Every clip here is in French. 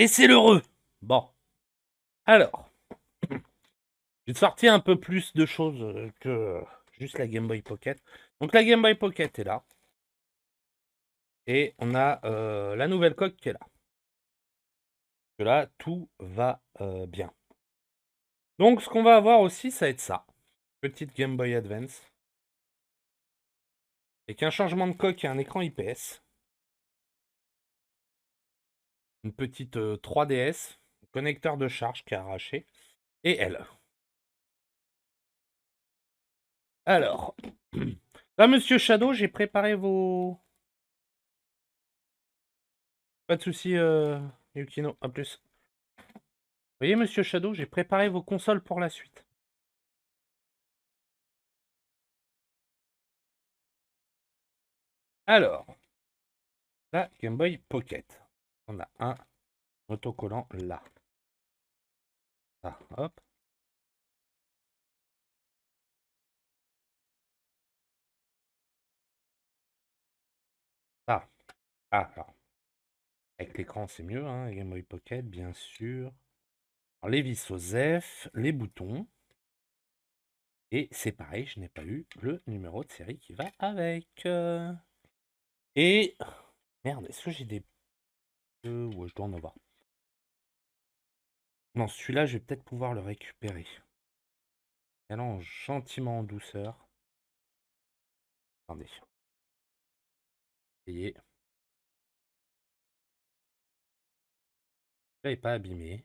Et c'est l'heureux. Bon, alors, j'ai sorti un peu plus de choses que juste la Game Boy Pocket. Donc la Game Boy Pocket est là. Et on a la nouvelle coque qui est là. Que là, tout va bien. Donc ce qu'on va avoir aussi, ça va être ça. Petite Game Boy Advance. Et qu'un changement de coque et un écran IPS. Une petite 3DS. Connecteur de charge qui est arraché. Et elle. Alors, là, Monsieur Shadow, j'ai préparé vos... Pas de soucis, Yukino, à plus. Vous voyez, Monsieur Shadow, j'ai préparé vos consoles pour la suite. Alors, la Game Boy Pocket. On a un autocollant là. Ah, hop. Ah, alors, avec l'écran, c'est mieux, hein, Game Boy Pocket, bien sûr. Alors, les vis OSEF, les boutons. Et c'est pareil, je n'ai pas eu le numéro de série qui va avec. Et... Merde, est-ce que j'ai des... Ouais, je dois en avoir. Non, celui-là, je vais peut-être pouvoir le récupérer. Allons gentiment en douceur. Attendez. Essayez. Là, il n'est pas abîmé.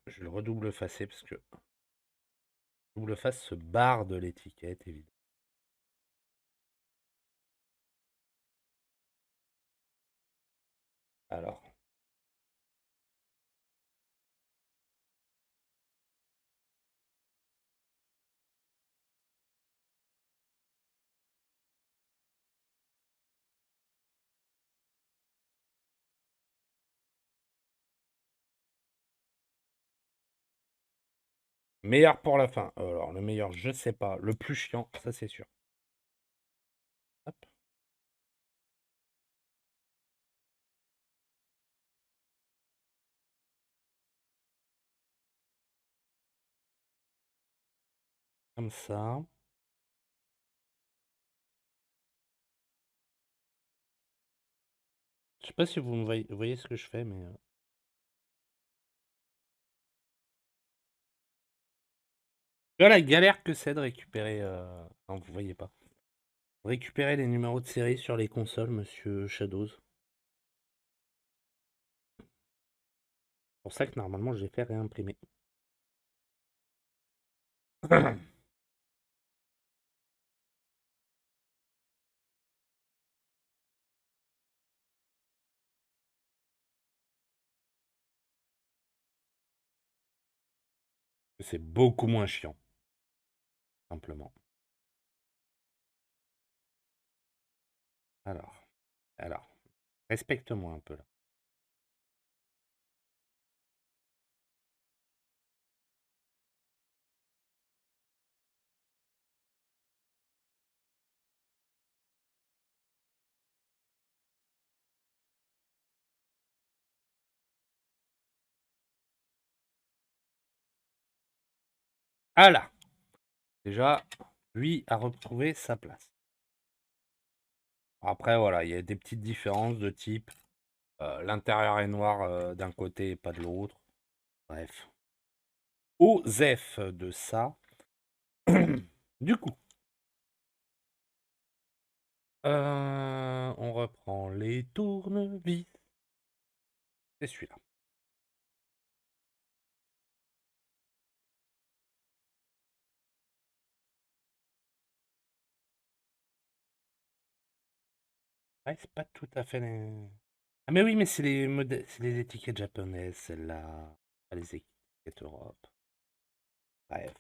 Je le redouble facé parce que double face se barre de l'étiquette, évidemment. Alors, meilleur pour la fin. Alors, le meilleur, je sais pas. Le plus chiant, ça c'est sûr. Hop. Comme ça. Je sais pas si vous voyez ce que je fais, mais... Voilà la galère que c'est de récupérer... Non, vous voyez pas. Récupérer les numéros de série sur les consoles, monsieur Shadows. C'est pour ça que normalement, je les fais réimprimer. C'est beaucoup moins chiant, simplement. Alors, respecte-moi un peu là. Ah là! Déjà, lui a retrouvé sa place. Après, voilà, il y a des petites différences de type l'intérieur est noir d'un côté et pas de l'autre. Bref. OSEF de ça. Du coup, on reprend les tournevis. C'est celui-là. Ouais, c'est pas tout à fait les... Ah mais oui, mais c'est les étiquettes japonaises, celles-là. Pas les étiquettes Europe. Bref.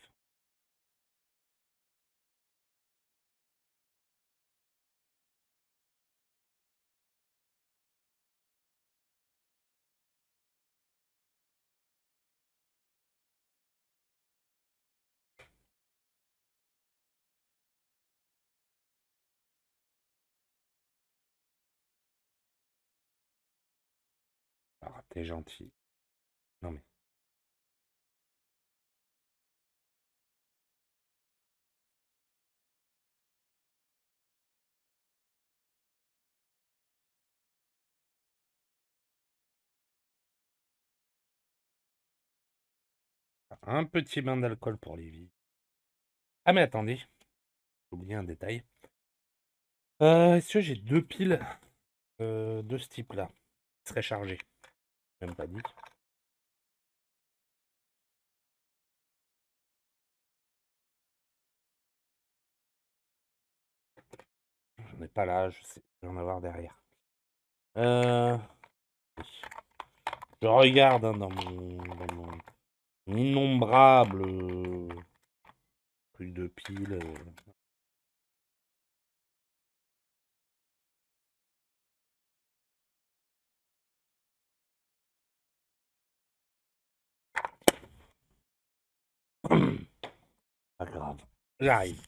T'es gentil. Non mais. Un petit bain d'alcool pour Lévi. Ah mais attendez, j'ai oublié un détail. Est-ce que j'ai deux piles de ce type-là qui seraient chargées? Même pas dit. J'en ai pas là, je sais, je vais en avoir derrière. Oui. Je regarde hein, dans mon innombrable truc de pile. Pas grave. J'arrive.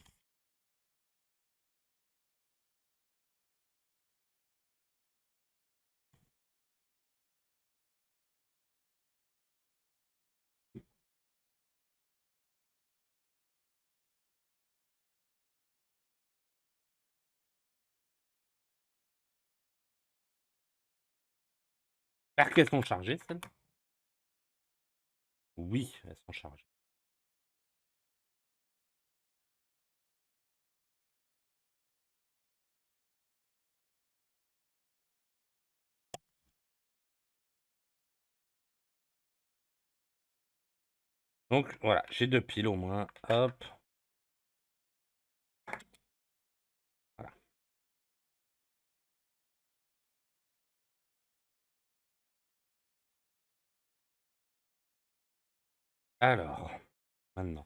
J'espère qu'elles sont chargées, celles? Oui, elles sont chargées. Donc voilà, j'ai deux piles au moins. Hop. Voilà. Alors, maintenant.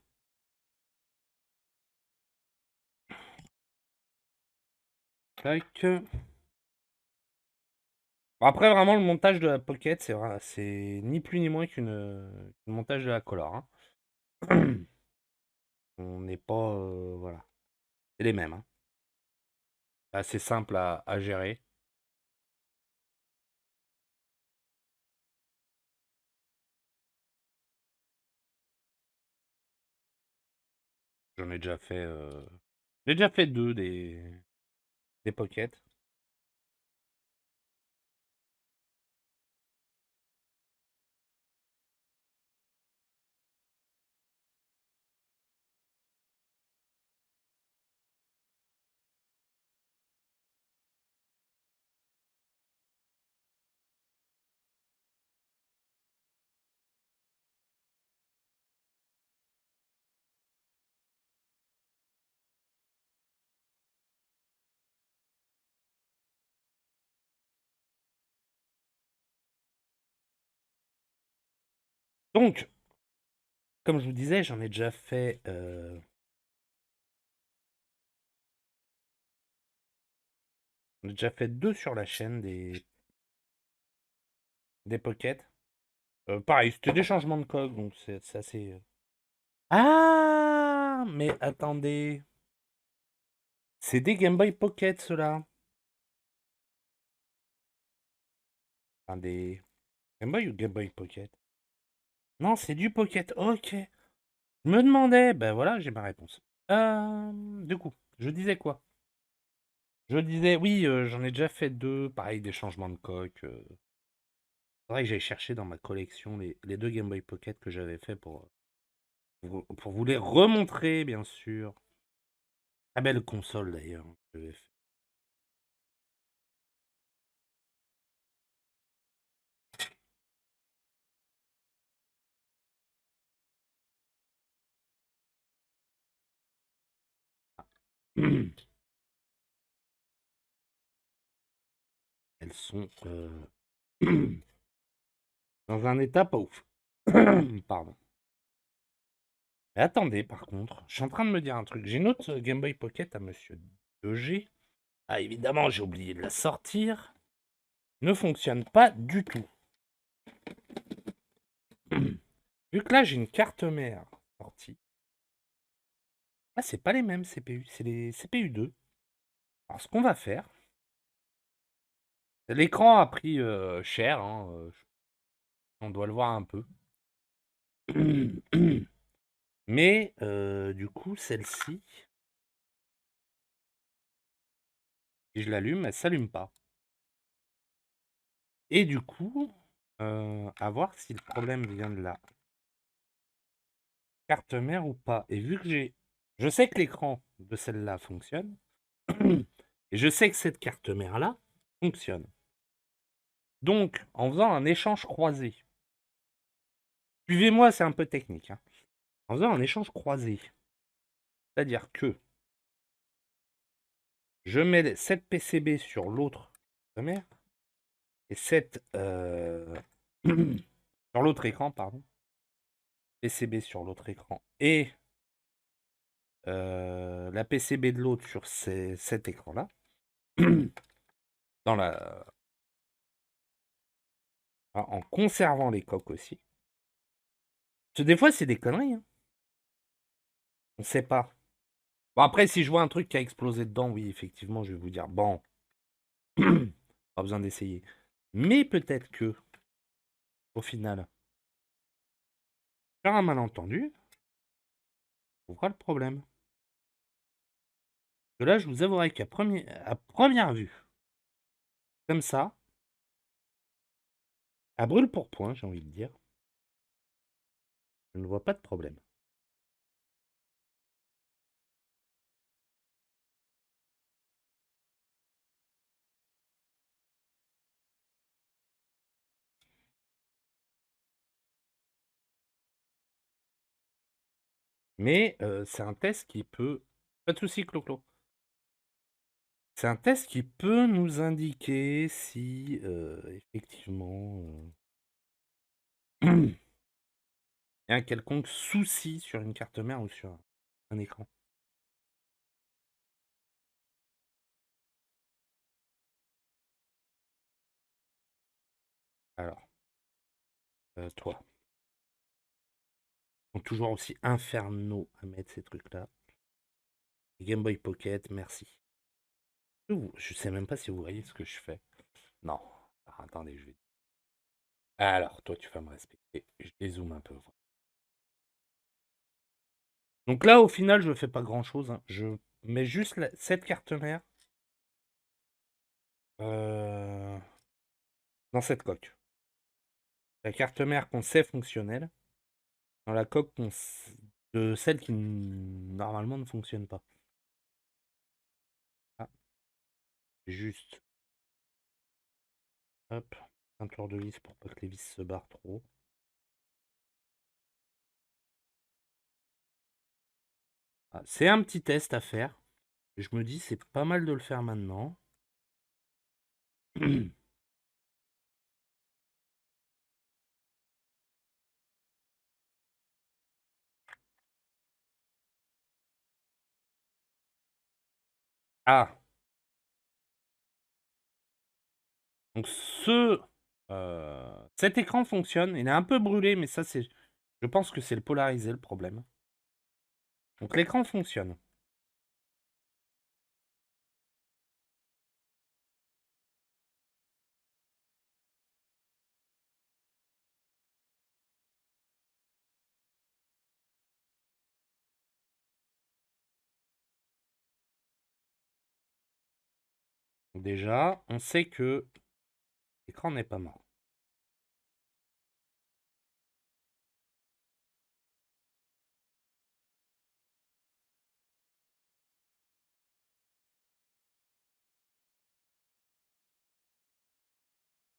Tac. Bon, après, vraiment, le montage de la Pocket, c'est ni plus ni moins qu'un montage de la Color. Hein. On n'est pas... voilà. C'est les mêmes. Hein. Assez simple à gérer. J'en ai déjà fait... J'ai déjà fait deux des Pocket. Donc, comme je vous disais, j'en ai déjà fait... J'en ai déjà fait deux sur la chaîne des Pocket. Pareil, c'était des changements de coque, donc c'est assez... Ah, mais attendez. C'est des Game Boy Pocket, ceux-là. Enfin, des Game Boy ou Game Boy Pocket? Non, c'est du Pocket. Ok. Je me demandais. Ben voilà, j'ai ma réponse. Du coup, je disais quoi? Je disais, oui, j'en ai déjà fait deux. Pareil, des changements de coque. Faudrait que j'aille chercher dans ma collection les deux Game Boy Pocket que j'avais fait pour vous les remontrer, bien sûr. Ah, belle console, d'ailleurs. Que j'avais fait. Elles sont dans un état pas ouf. Pardon. Mais attendez, par contre, je suis en train de me dire un truc. J'ai une autre Game Boy Pocket à Monsieur 2G. Ah, évidemment, j'ai oublié de la sortir. Ne fonctionne pas du tout. Vu que là, j'ai une carte mère sortie. Ah, c'est pas les mêmes CPU, c'est les CPU 2. Alors, ce qu'on va faire, l'écran a pris cher. Hein, On doit le voir un peu. Mais du coup, celle-ci, si je l'allume, elle s'allume pas. Et du coup, à voir si le problème vient de la carte mère ou pas. Et vu que je sais que l'écran de celle-là fonctionne, et je sais que cette carte mère-là fonctionne. Donc, en faisant un échange croisé, suivez-moi, c'est un peu technique, hein. En faisant un échange croisé, c'est-à-dire que je mets cette PCB sur l'autre carte mère, et cette sur l'autre écran, pardon, PCB sur l'autre écran, et la PCB de l'autre sur cet écran-là, dans la, en conservant les coques aussi. Parce que des fois, c'est des conneries, hein. On sait pas. Bon, après, si je vois un truc qui a explosé dedans, oui, effectivement, je vais vous dire, bon, pas besoin d'essayer. Mais peut-être que, au final, faire un malentendu trouvera le problème. Que là, je vous avouerai qu'à première vue, comme ça, à brûle pour point, j'ai envie de dire, je ne vois pas de problème. Mais c'est un test qui peut... Pas de souci, Clo-Clo. C'est un test qui peut nous indiquer si, effectivement, il y a un quelconque souci sur une carte mère ou sur un écran. Alors, toi. Ils sont toujours aussi infernaux à mettre ces trucs-là. Game Boy Pocket, merci. Je sais même pas si vous voyez ce que je fais. Non. Alors, attendez, je vais... Alors, toi, tu vas me respecter. Je dézoome un peu. Donc là, au final, je ne fais pas grand-chose, hein. Je mets juste cette carte mère dans cette coque. La carte mère qu'on sait fonctionnelle dans la coque de celle qui normalement ne fonctionne pas. Ah, juste. Hop. Un tour de vis pour pas que les vis se barrent trop. Ah, c'est un petit test à faire. Je me dis, c'est pas mal de le faire maintenant. Ah, donc cet écran fonctionne. Il est un peu brûlé, mais ça, c'est... Je pense que c'est le polarisé, le problème. Donc l'écran fonctionne. Déjà, on sait que l'écran n'est pas mort.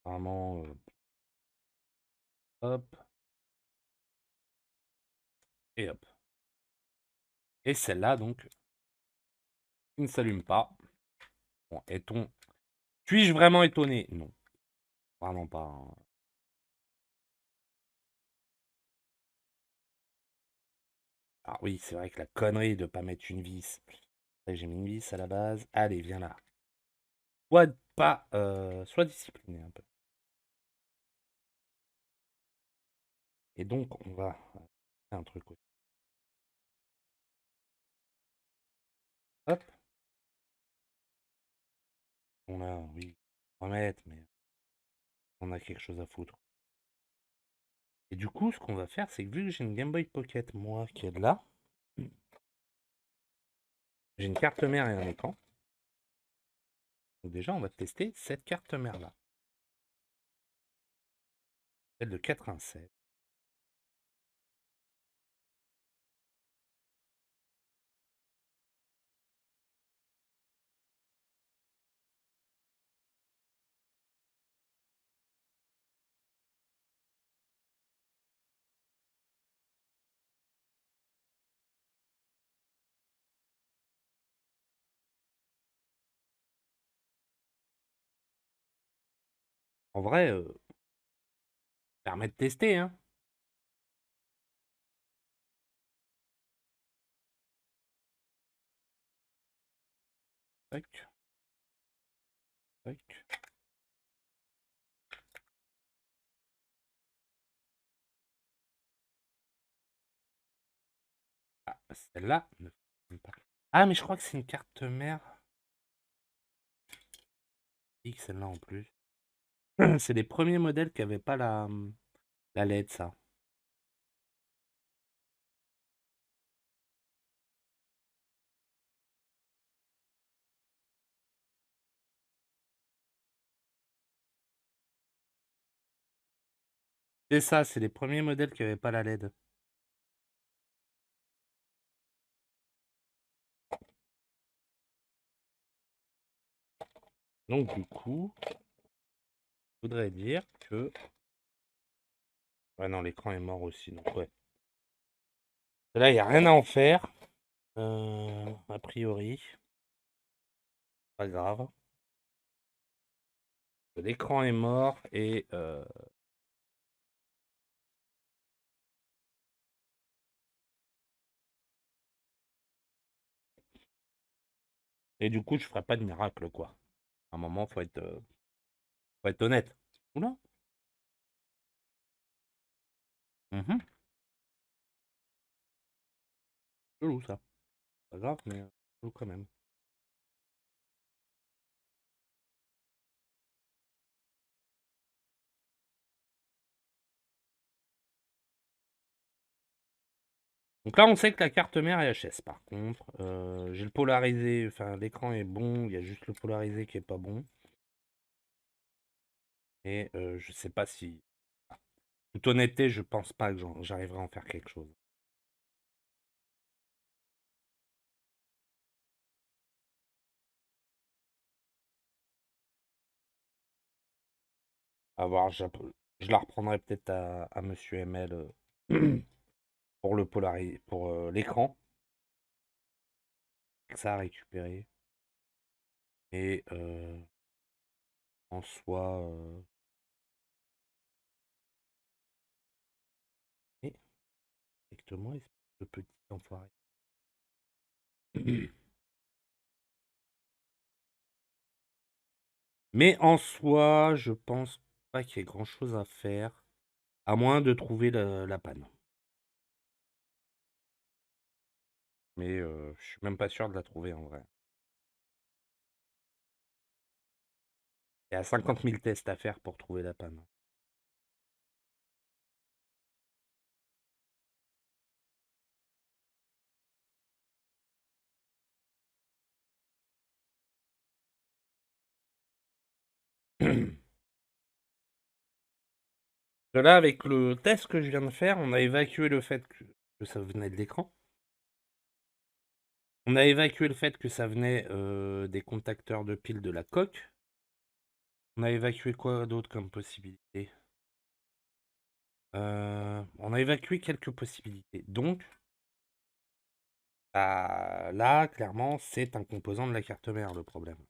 Vraiment, hop, et hop. Et celle-là, donc, qui ne s'allume pas. Bon, suis-je vraiment étonné? Non, vraiment pas, hein. Ah oui, c'est vrai que la connerie de pas mettre une vis. J'ai mis une vis à la base. Allez, viens là. Sois discipliné un peu. Et donc, on va faire un truc aussi. Hop. On a, oui, remettre, mais on a quelque chose à foutre. Et du coup, ce qu'on va faire, c'est que vu que j'ai une Game Boy Pocket, moi, qui est là, j'ai une carte mère et un écran. Donc déjà, on va tester cette carte mère-là. Celle de 87. En vrai, permet de tester, hein. Tac, tac. Ah, celle-là ne fonctionne pas. Ah, mais je crois que c'est une carte mère. X, celle-là en plus. C'est les premiers modèles qui n'avaient pas la LED, ça. C'est ça, c'est les premiers modèles qui n'avaient pas la LED. Donc, du coup, je voudrais dire que... Ouais, non, l'écran est mort aussi, donc ouais. Là, il n'y a rien à en faire. A priori. Pas grave. L'écran est mort et du coup, je ferai pas de miracle, quoi. À un moment, faut être honnête. Oula. Mhm. Chelou, ça. Pas grave, mais chelou quand même. Donc là, on sait que la carte mère est HS, par contre. J'ai le polarisé, enfin, l'écran est bon, il y a juste le polarisé qui est pas bon. Et je sais pas si... Toute honnêteté, je pense pas que j'arriverai à en faire quelque chose. À voir, je la reprendrai peut-être à Monsieur ML pour le pour l'écran. Ça à récupérer. Et en soi... Et exactement, le petit enfoiré. Mais en soi, je pense pas qu'il y ait grand-chose à faire, à moins de trouver la panne. Mais je suis même pas sûr de la trouver en vrai. Il y a 50 000 tests à faire pour trouver la panne. Là, avec le test que je viens de faire, on a évacué le fait que ça venait de l'écran. On a évacué le fait que ça venait des contacteurs de piles de la coque. On a évacué quoi d'autre comme possibilité? On a évacué quelques possibilités. Donc, bah, là, clairement, c'est un composant de la carte mère, le problème.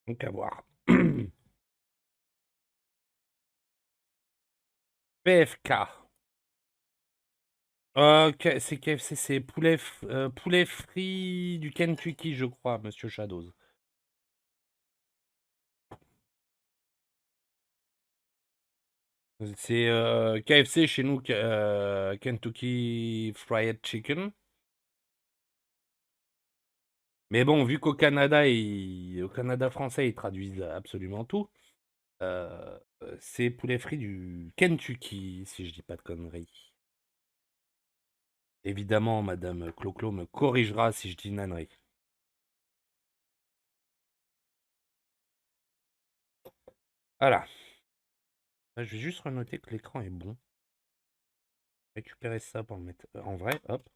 Donc, à voir. PFK. C'est KFC, c'est poulet frit du Kentucky, je crois, Monsieur Shadows. C'est KFC chez nous, Kentucky Fried Chicken. Mais bon, vu au Canada français, ils traduisent absolument tout. C'est poulet frit du Kentucky, si je dis pas de conneries. Évidemment, Madame Clo-Clo me corrigera si je dis une ânerie. Voilà. Je vais juste renoter que l'écran est bon. Récupérer ça pour le mettre en vrai. Hop.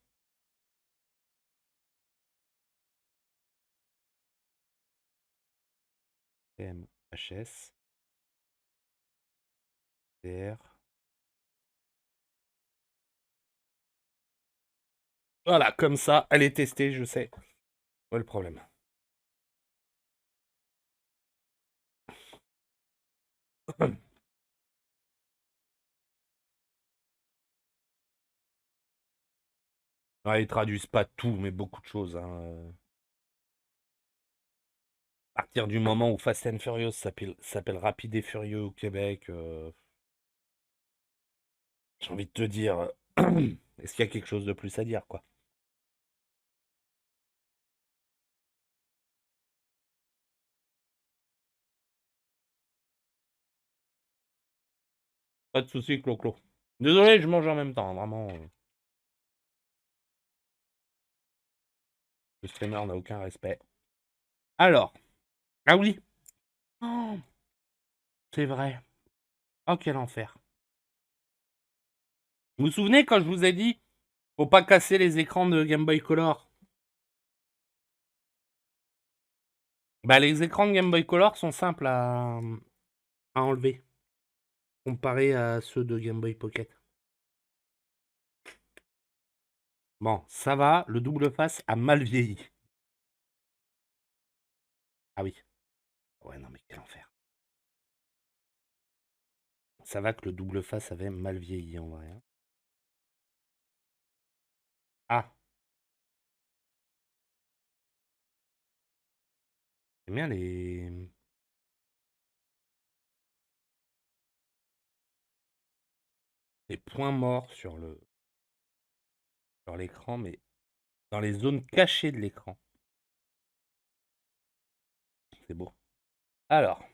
TMHS. DR. Voilà, comme ça, elle est testée, je sais. Où est le problème? Ouais, ils traduisent pas tout, mais beaucoup de choses, hein. À partir du moment où Fast and Furious s'appelle Rapide et Furieux au Québec, j'ai envie de te dire, est-ce qu'il y a quelque chose de plus à dire, quoi? Pas de soucis, Clo-Clo. Désolé, je mange en même temps, vraiment. Le streamer n'a aucun respect. Alors, ah oui, oh, c'est vrai. Oh, quel enfer. Vous vous souvenez quand je vous ai dit, faut pas casser les écrans de Game Boy Color? Bah, les écrans de Game Boy Color sont simples à enlever, comparé à ceux de Game Boy Pocket. Bon, ça va, le double face a mal vieilli. Ah oui. Ouais, non, mais quel enfer. Ça va que le double face avait mal vieilli en vrai, hein. Ah, j'aime bien les points morts sur l'écran, mais dans les zones cachées de l'écran. C'est beau. Alors,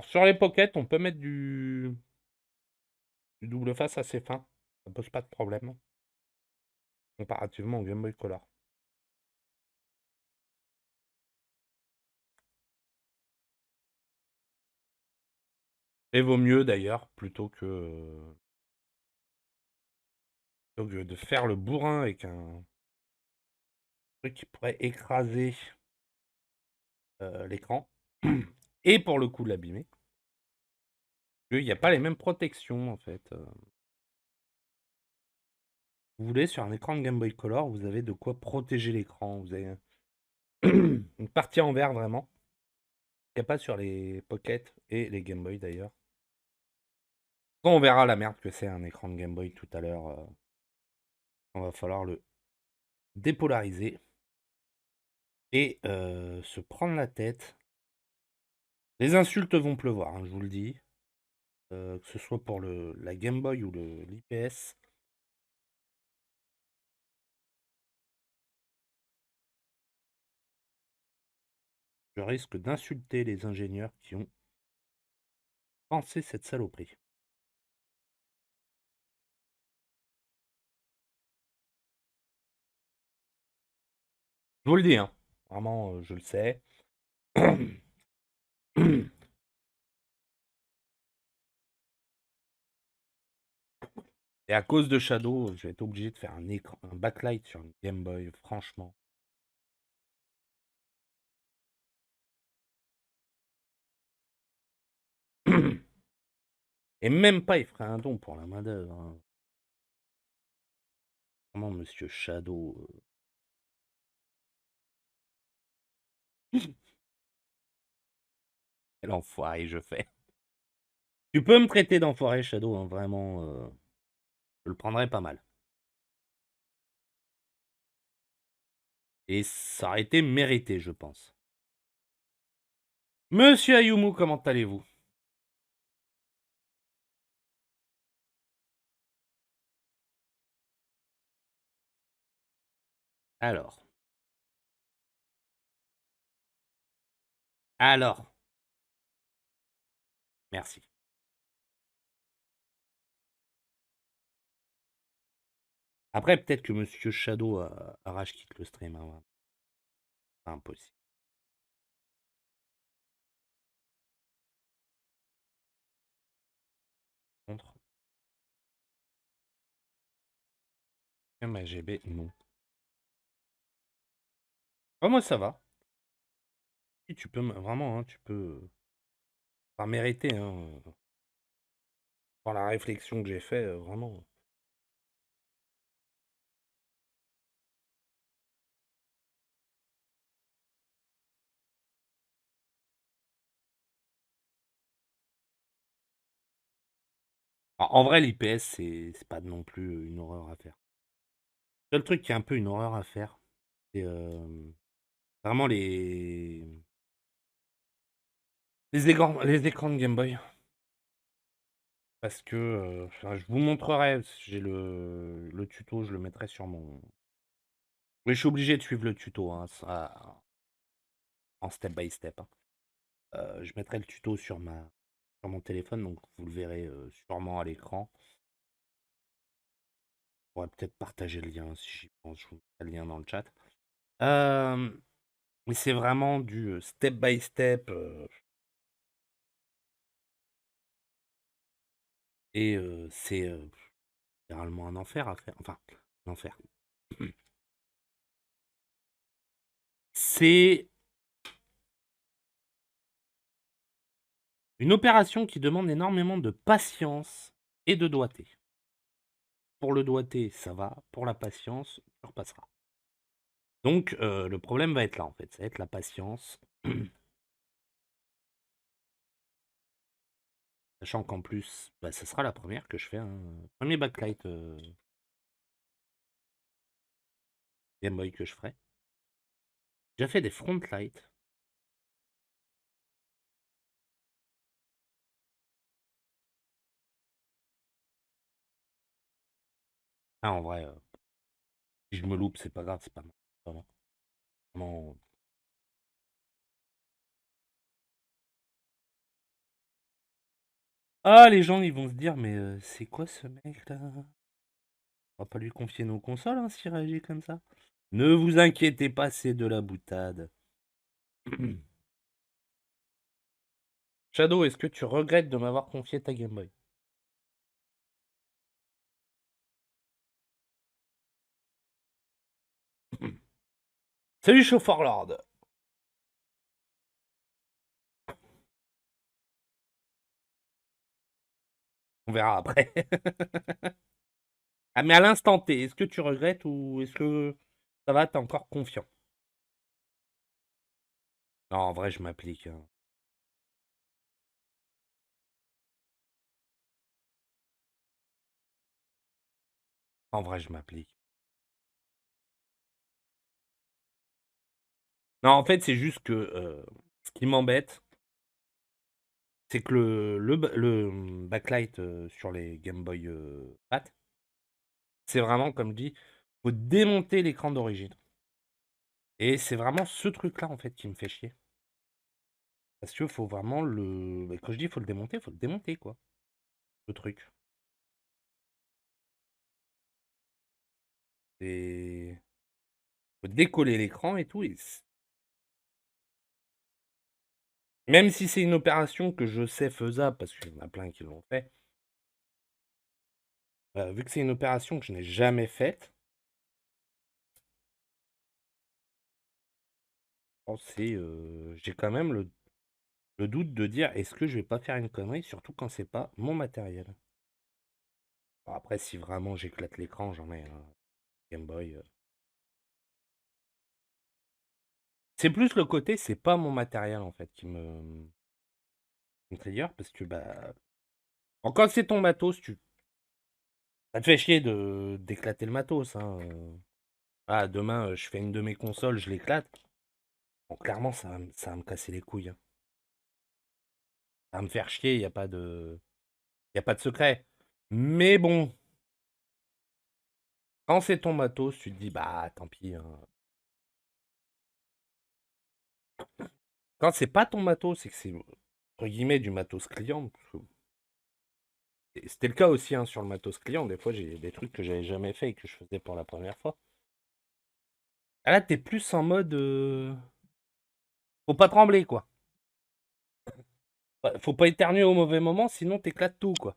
sur les pockets, on peut mettre du double face assez fin. Ça pose pas de problème, comparativement au Game Boy Color. Et vaut mieux d'ailleurs, plutôt que de faire le bourrin avec un truc qui pourrait écraser l'écran. Et pour le coup l'abîmer. Il n'y a pas les mêmes protections en fait. Vous voulez, sur un écran de Game Boy Color, vous avez de quoi protéger l'écran. Vous avez une partie en verre vraiment. Il n'y a pas sur les Pocket et les Game Boy d'ailleurs. Quand on verra la merde que c'est un écran de Game Boy tout à l'heure, on va falloir le dépolariser et se prendre la tête. Les insultes vont pleuvoir, hein, je vous le dis. Que ce soit pour la Game Boy ou l'IPS. Je risque d'insulter les ingénieurs qui ont pensé cette saloperie. Je vous le dis, hein. Vraiment, je le sais. Et à cause de Shadow, je vais être obligé de faire un backlight sur une Game Boy, franchement. Et même pas, il ferait un don pour la main-d'œuvre, hein. Vraiment, Monsieur Shadow. Quel enfoiré je fais. Tu peux me traiter d'enfoiré, Shadow, hein, vraiment. Je le prendrais pas mal. Et ça aurait été mérité, je pense. Monsieur Ayumu, comment allez-vous? Alors. Alors. Merci. Après, peut-être que Monsieur Shadow arrache quitte le stream. Hein. C'est impossible. Contre. MAGB, non. Ah, moi, ça va. Si tu peux, vraiment, hein, tu peux. Pas mériter, hein. Par la réflexion que j'ai fait, vraiment. En vrai, l'IPS, c'est pas non plus une horreur à faire. Le seul truc qui est un peu une horreur à faire, c'est vraiment les écrans de Game Boy. Parce que je vous montrerai, j'ai le tuto, je le mettrai sur mon. Mais je suis obligé de suivre le tuto, hein, ça, en step by step. Hein. Je mettrai le tuto sur mon téléphone, donc vous le verrez sûrement à l'écran. Je pourrais peut-être partager le lien si j'y pense, je vous mettrai le lien dans le chat. Mais c'est vraiment du step by step. Et c'est généralement un enfer à faire. Enfin, un enfer. C'est une opération qui demande énormément de patience et de doigté. Pour le doigté, ça va. Pour la patience, tu repasseras. Donc, le problème va être là, en fait. Ça va être la patience. Sachant qu'en plus, bah, ça sera la première que je fais. Hein. Premier backlight Game Boy que je ferai. J'ai fait des front lights. Ah, en vrai, si je me loupe, c'est pas grave, c'est pas mal. Vraiment. Ah, les gens, ils vont se dire, mais c'est quoi ce mec-là? On va pas lui confier nos consoles, hein, s'il réagit comme ça. Ne vous inquiétez pas, c'est de la boutade. Shadow, est-ce que tu regrettes de m'avoir confié ta Game Boy? Salut, Chauffeur Lord. On verra après. Ah, mais à l'instant T, est-ce que tu regrettes ou est-ce que ça va, t'es encore confiant? Non, en vrai, je m'applique. Hein. En vrai, je m'applique. Non, en fait, c'est juste que ce qui m'embête, c'est que le backlight sur les Game Boy Pat, c'est vraiment, comme je dis, faut démonter l'écran d'origine. Et c'est vraiment ce truc-là, en fait, qui me fait chier. Parce que faut vraiment le. Bah, quand je dis faut le démonter, quoi. Le truc. Et. Faut décoller l'écran et tout. Même si c'est une opération que je sais faisable, parce qu'il y en a plein qui l'ont fait. Vu que c'est une opération que je n'ai jamais faite, j'ai quand même le doute de dire est-ce que je vais pas faire une connerie, surtout quand c'est pas mon matériel. Bon, après, si vraiment j'éclate l'écran, j'en ai. Hein. Game Boy. C'est plus le côté, c'est pas mon matériel en fait qui me trigger parce que bah. Quand c'est ton matos, ça te fait chier d'éclater le matos. Hein. Ah, demain, je fais une de mes consoles, je l'éclate. Bon, clairement, ça va me casser les couilles. Hein. Ça va me faire chier, il n'y a pas de. Y a pas de secret. Mais bon, quand c'est ton matos, tu te dis, bah tant pis. Hein. Quand c'est pas ton matos, c'est que c'est, entre guillemets, du matos client. C'était le cas aussi hein, sur le matos client. Des fois, j'ai des trucs que j'avais jamais fait et que je faisais pour la première fois. Ah là, t'es plus en mode. Faut pas trembler, quoi. Faut pas éternuer au mauvais moment, sinon t'éclates tout, quoi.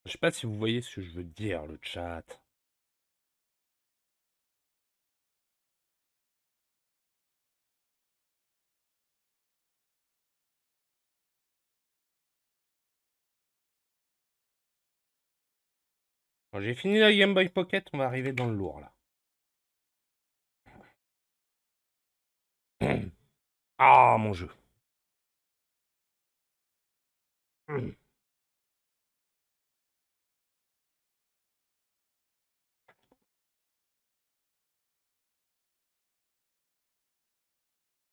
Je sais pas si vous voyez ce que je veux dire, le chat. Quand j'ai fini la Game Boy Pocket, on va arriver dans le lourd, là. Ah, mon jeu.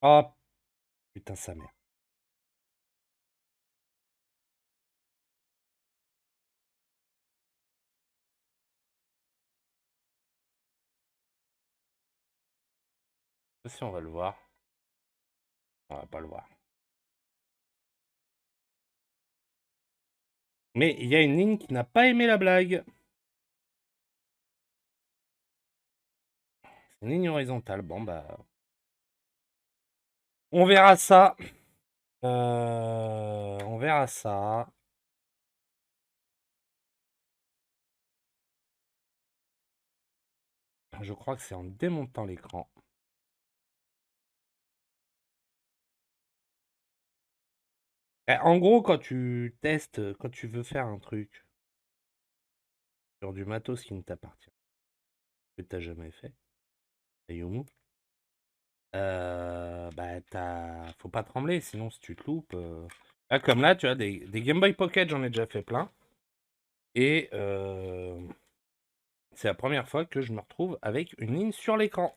Ah, putain, sa mère. Je sais pas si on va le voir. On va pas le voir. Mais il y a une ligne qui n'a pas aimé la blague. C'est une ligne horizontale. Bon, bah. On verra ça. On verra ça. Je crois que c'est en démontant l'écran. En gros, quand tu testes, quand tu veux faire un truc sur du matos qui ne t'appartient, que tu n'as jamais fait, Ayumu, faut pas trembler, sinon si tu te loupes. Là, comme là, tu as des Game Boy Pocket, j'en ai déjà fait plein. Et c'est la première fois que je me retrouve avec une ligne sur l'écran.